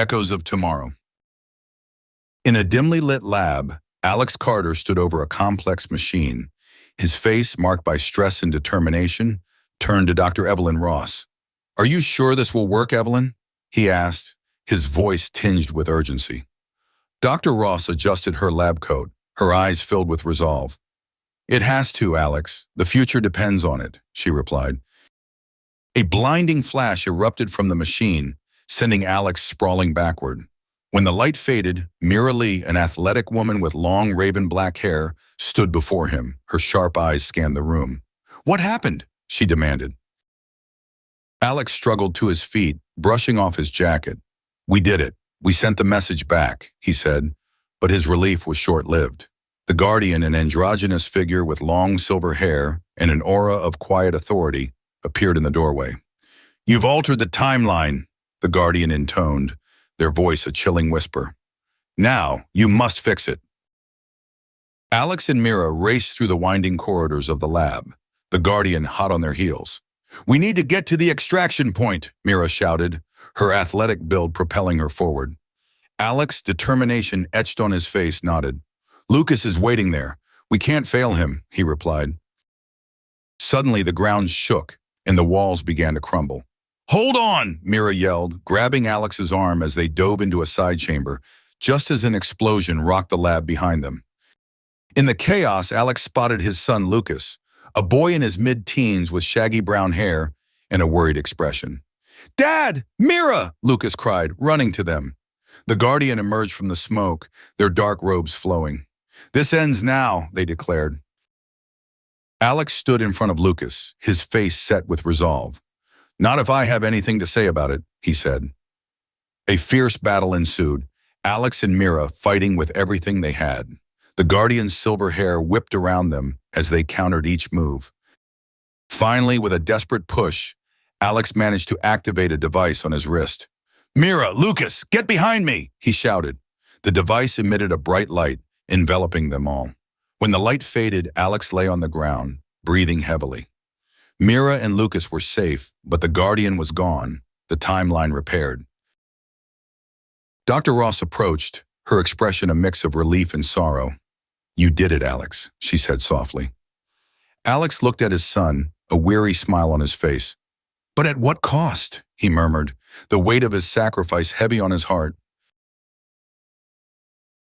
Echoes of Tomorrow. In a dimly lit lab, Alex Carter stood over a complex machine. His face, marked by stress and determination, turned to Dr. Evelyn Ross. "Are you sure this will work, Evelyn?" he asked, his voice tinged with urgency. Dr. Ross adjusted her lab coat, her eyes filled with resolve. "It has to, Alex. The future depends on it," she replied. A blinding flash erupted from the machine, sending Alex sprawling backward. When the light faded, Mira Lee, an athletic woman with long raven black hair, stood before him. Her sharp eyes scanned the room. "What happened?" she demanded. Alex struggled to his feet, brushing off his jacket. "We did it. We sent the message back," he said, but his relief was short-lived. The Guardian, an androgynous figure with long silver hair and an aura of quiet authority, appeared in the doorway. "You've altered the timeline," the Guardian intoned, their voice a chilling whisper. "Now, you must fix it." Alex and Mira raced through the winding corridors of the lab, the Guardian hot on their heels. "We need to get to the extraction point," Mira shouted, her athletic build propelling her forward. Alex, determination etched on his face, nodded. "Lucas is waiting there. We can't fail him," he replied. Suddenly, the ground shook, and the walls began to crumble. "Hold on!" Mira yelled, grabbing Alex's arm as they dove into a side chamber, just as an explosion rocked the lab behind them. In the chaos, Alex spotted his son Lucas, a boy in his mid-teens with shaggy brown hair and a worried expression. "Dad! Mira!" Lucas cried, running to them. The Guardian emerged from the smoke, their dark robes flowing. "This ends now," they declared. Alex stood in front of Lucas, his face set with resolve. "Not if I have anything to say about it," he said. A fierce battle ensued, Alex and Mira fighting with everything they had. The Guardian's silver hair whipped around them as they countered each move. Finally, with a desperate push, Alex managed to activate a device on his wrist. "Mira, Lucas, get behind me!" he shouted. The device emitted a bright light, enveloping them all. When the light faded, Alex lay on the ground, breathing heavily. Mira and Lucas were safe, but the Guardian was gone, the timeline repaired. Dr. Ross approached, her expression a mix of relief and sorrow. "You did it, Alex," she said softly. Alex looked at his son, a weary smile on his face. "But at what cost?" he murmured, the weight of his sacrifice heavy on his heart.